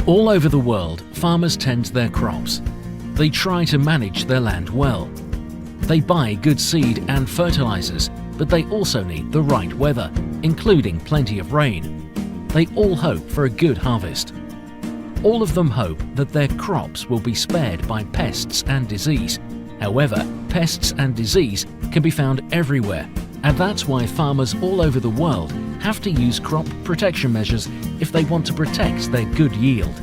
All over the world, farmers tend their crops. They try to manage their land well. They buy good seed and fertilizers, but they also need the right weather, including plenty of rain. They all hope for a good harvest. All of them hope that their crops will be spared by pests and disease. However, pests and disease can be found everywhere, and that's why farmers all over the world have to use crop protection measures if they want to protect their good yield.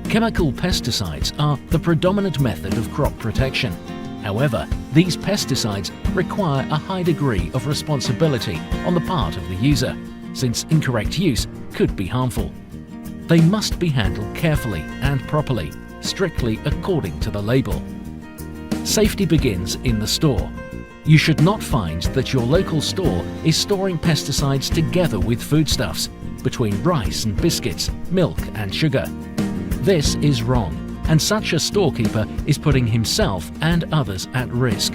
Chemical pesticides are the predominant method of crop protection. However, these pesticides require a high degree of responsibility on the part of the user, since incorrect use could be harmful. They must be handled carefully and properly, strictly according to the label. Safety begins in the store. You should not find that your local store is storing pesticides together with foodstuffs, between rice and biscuits, milk and sugar. This is wrong, and such a storekeeper is putting himself and others at risk.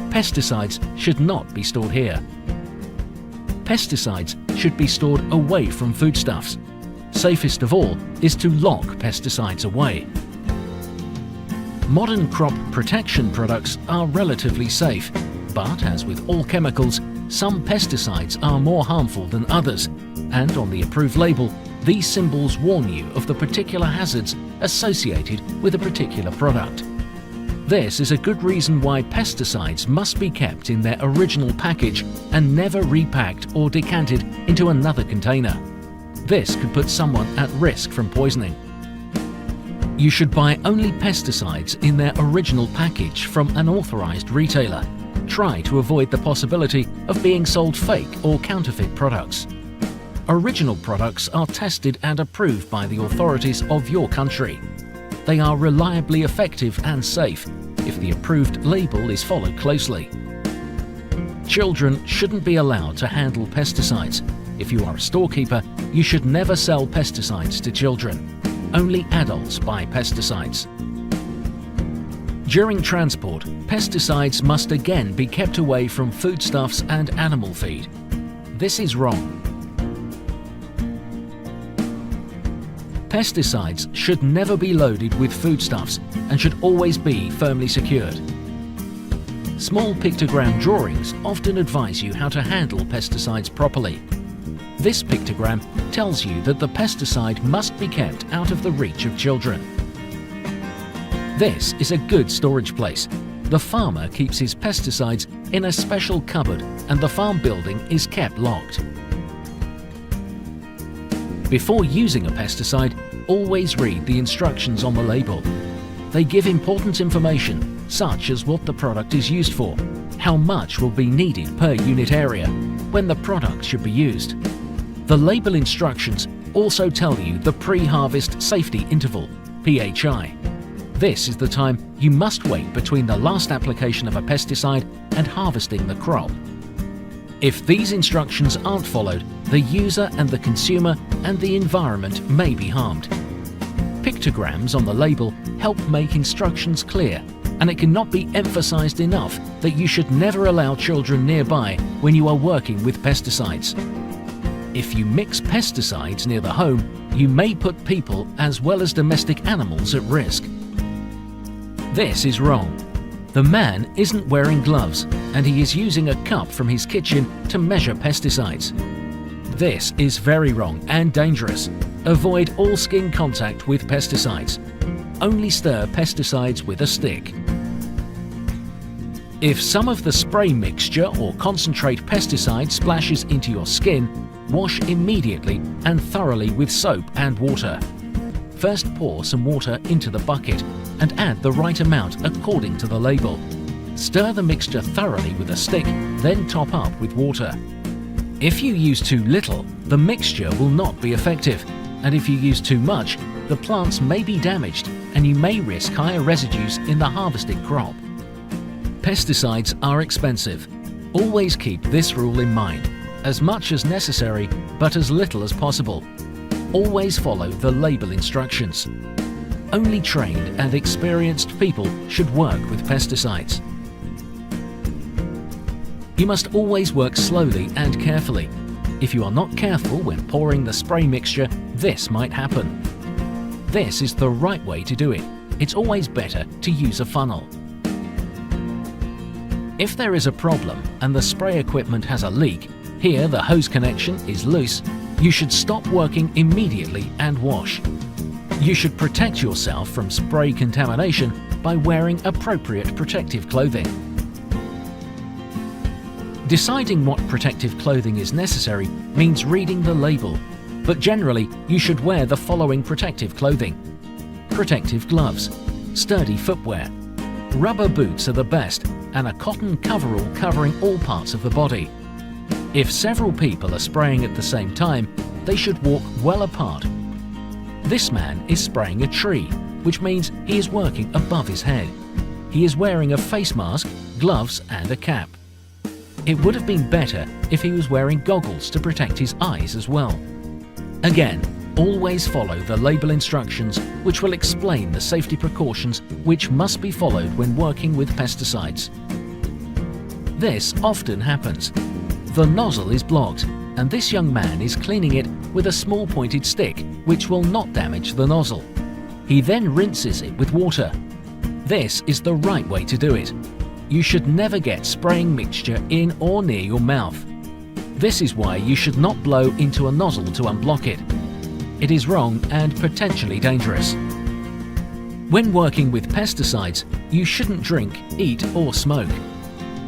Pesticides should not be stored here. Pesticides should be stored away from foodstuffs. Safest of all is to lock pesticides away. Modern crop protection products are relatively safe, but as with all chemicals, some pesticides are more harmful than others, and on the approved label, these symbols warn you of the particular hazards associated with a particular product. This is a good reason why pesticides must be kept in their original package and never repacked or decanted into another container. This could put someone at risk from poisoning. You should buy only pesticides in their original package from an authorized retailer. Try to avoid the possibility of being sold fake or counterfeit products. Original products are tested and approved by the authorities of your country. They are reliably effective and safe if the approved label is followed closely. Children shouldn't be allowed to handle pesticides. If you are a storekeeper, you should never sell pesticides to children. Only adults buy pesticides. During transport, pesticides must again be kept away from foodstuffs and animal feed. This is wrong. Pesticides should never be loaded with foodstuffs and should always be firmly secured. Small pictogram drawings often advise you how to handle pesticides properly. This pictogram tells you that the pesticide must be kept out of the reach of children. This is a good storage place. The farmer keeps his pesticides in a special cupboard and the farm building is kept locked. Before using a pesticide, always read the instructions on the label. They give important information, such as what the product is used for, how much will be needed per unit area, when the product should be used. The label instructions also tell you the pre-harvest safety interval, PHI. This is the time you must wait between the last application of a pesticide and harvesting the crop. If these instructions aren't followed, the user and the consumer and the environment may be harmed. Pictograms on the label help make instructions clear, and it cannot be emphasized enough that you should never allow children nearby when you are working with pesticides. If you mix pesticides near the home, you may put people as well as domestic animals at risk. This is wrong. The man isn't wearing gloves and he is using a cup from his kitchen to measure pesticides. This is very wrong and dangerous. Avoid all skin contact with pesticides. Only stir pesticides with a stick. If some of the spray mixture or concentrate pesticide splashes into your skin, wash immediately and thoroughly with soap and water. First pour some water into the bucket and add the right amount according to the label. Stir the mixture thoroughly with a stick, then top up with water. If you use too little, the mixture will not be effective, and if you use too much, the plants may be damaged and you may risk higher residues in the harvested crop. Pesticides are expensive. Always keep this rule in mind. As much as necessary, but as little as possible. Always follow the label instructions. Only trained and experienced people should work with pesticides. You must always work slowly and carefully. If you are not careful when pouring the spray mixture, this might happen. This is the right way to do it. It's always better to use a funnel. If there is a problem and the spray equipment has a leak, here the hose connection is loose, you should stop working immediately and wash. You should protect yourself from spray contamination by wearing appropriate protective clothing. Deciding what protective clothing is necessary means reading the label, but generally you should wear the following protective clothing: protective gloves, sturdy footwear, rubber boots are the best, and a cotton coverall covering all parts of the body. If several people are spraying at the same time, they should walk well apart. This man is spraying a tree, which means he is working above his head. He is wearing a face mask, gloves and a cap. It would have been better if he was wearing goggles to protect his eyes as well. Again, always follow the label instructions, which will explain the safety precautions which must be followed when working with pesticides. This often happens. The nozzle is blocked, and this young man is cleaning it with a small pointed stick, which will not damage the nozzle. He then rinses it with water. This is the right way to do it. You should never get spraying mixture in or near your mouth. This is why you should not blow into a nozzle to unblock it. It is wrong and potentially dangerous. When working with pesticides, you shouldn't drink, eat or smoke.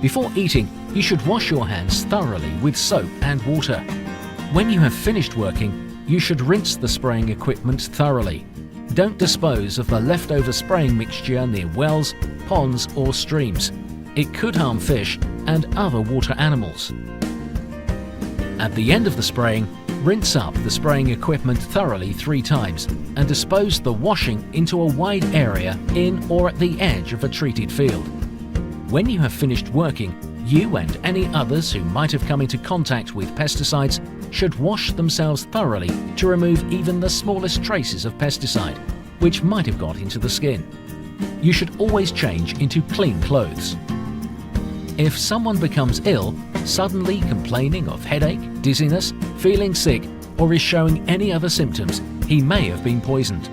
Before eating, you should wash your hands thoroughly with soap and water. When you have finished working, you should rinse the spraying equipment thoroughly. Don't dispose of the leftover spraying mixture near wells, ponds or streams. It could harm fish and other water animals. At the end of the spraying, rinse up the spraying equipment thoroughly 3 times and dispose the washing into a wide area in or at the edge of a treated field. When you have finished working, you and any others who might have come into contact with pesticides should wash themselves thoroughly to remove even the smallest traces of pesticide, which might have got into the skin. You should always change into clean clothes. If someone becomes ill, suddenly complaining of headache, dizziness, feeling sick, or is showing any other symptoms, he may have been poisoned.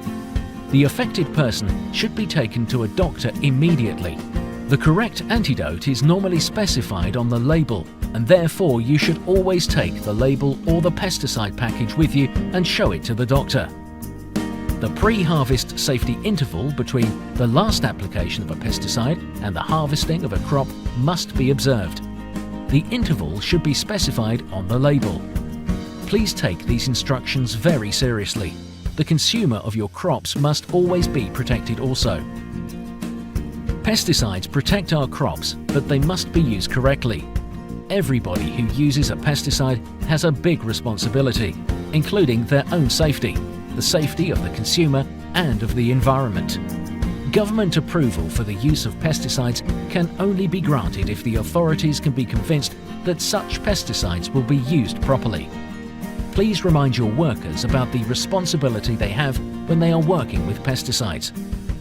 The affected person should be taken to a doctor immediately. The correct antidote is normally specified on the label, and therefore you should always take the label or the pesticide package with you and show it to the doctor. The pre-harvest safety interval between the last application of a pesticide and the harvesting of a crop must be observed. The interval should be specified on the label. Please take these instructions very seriously. The consumer of your crops must always be protected also. Pesticides protect our crops, but they must be used correctly. Everybody who uses a pesticide has a big responsibility, including their own safety, the safety of the consumer and of the environment. Government approval for the use of pesticides can only be granted if the authorities can be convinced that such pesticides will be used properly. Please remind your workers about the responsibility they have when they are working with pesticides.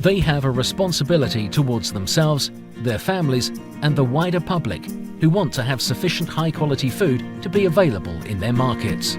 They have a responsibility towards themselves, their families, and the wider public who want to have sufficient high-quality food to be available in their markets.